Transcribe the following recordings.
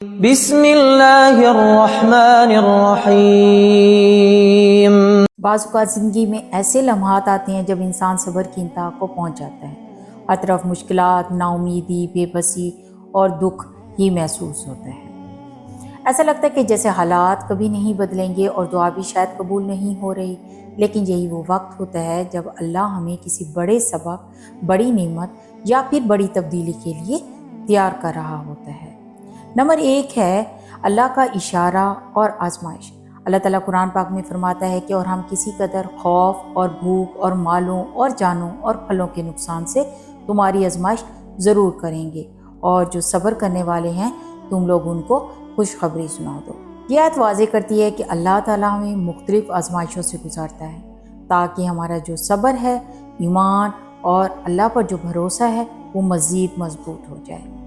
بسم اللہ الرحمن الرحیم۔ بعض اوقات زندگی میں ایسے لمحات آتے ہیں جب انسان صبر کی انتہا کو پہنچ جاتا ہے۔ ہر طرف مشکلات، نا امیدی، بے بسی اور دکھ ہی محسوس ہوتا ہے۔ ایسا لگتا ہے کہ جیسے حالات کبھی نہیں بدلیں گے اور دعا بھی شاید قبول نہیں ہو رہی، لیکن یہی وہ وقت ہوتا ہے جب اللہ ہمیں کسی بڑے سبب، بڑی نعمت یا پھر بڑی تبدیلی کے لیے تیار کر رہا ہوتا ہے۔ نمبر 1 ہے اللہ کا اشارہ اور آزمائش۔ اللہ تعالیٰ قرآن پاک میں فرماتا ہے کہ اور ہم کسی قدر خوف اور بھوک اور مالوں اور جانوں اور پھلوں کے نقصان سے تمہاری آزمائش ضرور کریں گے، اور جو صبر کرنے والے ہیں تم لوگ ان کو خوشخبری سنا دو۔ یہ آیت واضح کرتی ہے کہ اللہ تعالیٰ ہمیں مختلف آزمائشوں سے گزارتا ہے تاکہ ہمارا جو صبر ہے، ایمان اور اللہ پر جو بھروسہ ہے وہ مزید مضبوط ہو جائے۔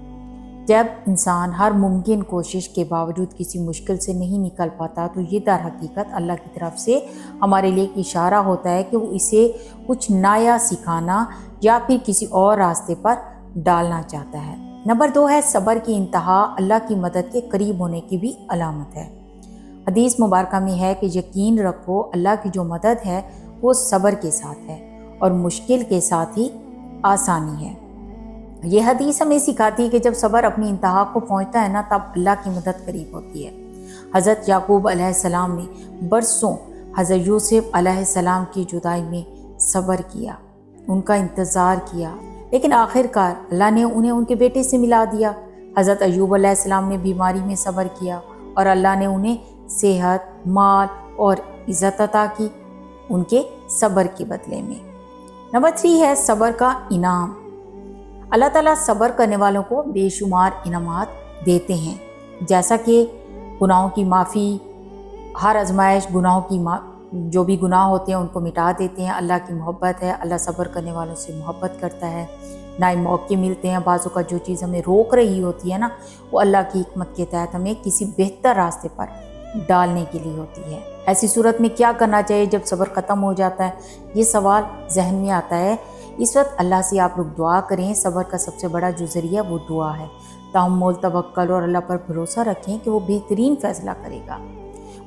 جب انسان ہر ممکن کوشش کے باوجود کسی مشکل سے نہیں نکل پاتا تو یہ در حقیقت اللہ کی طرف سے ہمارے لیے ایک اشارہ ہوتا ہے کہ وہ اسے کچھ نیا سکھانا یا پھر کسی اور راستے پر ڈالنا چاہتا ہے۔ نمبر 2 ہے صبر کی انتہا اللہ کی مدد کے قریب ہونے کی بھی علامت ہے۔ حدیث مبارکہ میں ہے کہ یقین رکھو اللہ کی جو مدد ہے وہ صبر کے ساتھ ہے اور مشکل کے ساتھ ہی آسانی ہے۔ یہ حدیث ہمیں سکھاتی ہے کہ جب صبر اپنی انتہا کو پہنچتا ہے نا تب اللہ کی مدد قریب ہوتی ہے۔ حضرت یعقوب علیہ السلام نے برسوں حضرت یوسف علیہ السلام کی جدائی میں صبر کیا، ان کا انتظار کیا، لیکن آخر کار اللہ نے انہیں ان کے بیٹے سے ملا دیا۔ حضرت ایوب علیہ السلام نے بیماری میں صبر کیا اور اللہ نے انہیں صحت، مال اور عزت عطا کی ان کے صبر کے بدلے میں۔ نمبر 3 ہے صبر کا انعام۔ اللہ تعالیٰ صبر کرنے والوں کو بے شمار انعامات دیتے ہیں، جیسا کہ گناہوں کی معافی، ہر آزمائش گناہوں کی جو بھی گناہ ہوتے ہیں ان کو مٹا دیتے ہیں۔ اللہ کی محبت ہے، اللہ صبر کرنے والوں سے محبت کرتا ہے۔ نئے موقع ملتے ہیں، بعضوں کا جو چیز ہمیں روک رہی ہوتی ہے نا وہ اللہ کی حکمت کے تحت ہمیں کسی بہتر راستے پر ڈالنے کے لیے ہوتی ہے۔ ایسی صورت میں کیا کرنا چاہیے جب صبر ختم ہو جاتا ہے؟ یہ سوال ذہن میں آتا ہے۔ اس وقت اللہ سے آپ لوگ دعا کریں۔ صبر کا سب سے بڑا جو ذریعہ وہ دعا ہے۔ تحمل، توکل اور اللہ پر بھروسہ رکھیں کہ وہ بہترین فیصلہ کرے گا۔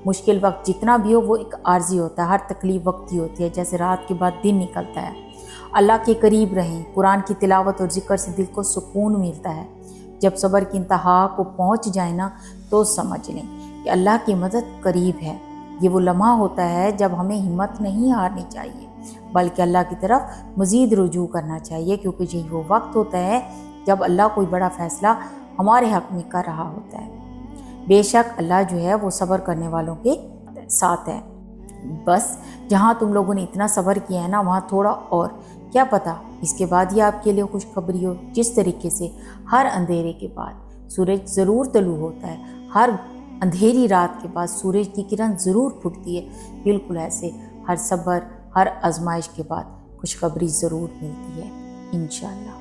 مشکل وقت جتنا بھی ہو وہ ایک عارضی ہوتا ہے، ہر تکلیف وقتی ہوتی ہے، جیسے رات کے بعد دن نکلتا ہے۔ اللہ کے قریب رہیں، قرآن کی تلاوت اور ذکر سے دل کو سکون ملتا ہے۔ جب صبر کی انتہا کو پہنچ جائے نا تو سمجھ لیں کہ اللہ کی مدد قریب ہے۔ یہ وہ لمحہ ہوتا ہے جب ہمیں ہمت نہیں ہارنی چاہیے بلکہ اللہ کی طرف مزید رجوع کرنا چاہیے، کیونکہ یہی وہ وقت ہوتا ہے جب اللہ کوئی بڑا فیصلہ ہمارے حق میں کر رہا ہوتا ہے۔ بے شک اللہ جو ہے وہ صبر کرنے والوں کے ساتھ ہے۔ بس جہاں تم لوگوں نے اتنا صبر کیا ہے نا وہاں تھوڑا اور، کیا پتہ اس کے بعد یہ آپ کے لیے خوشخبری ہو۔ جس طریقے سے ہر اندھیرے کے بعد سورج ضرور طلوع ہوتا ہے، ہر اندھیری رات کے بعد سورج کی کرن ضرور پھٹتی ہے، بالکل ایسے ہر صبر، ہر آزمائش کے بعد خوشخبری ضرور ملتی ہے انشاءاللہ۔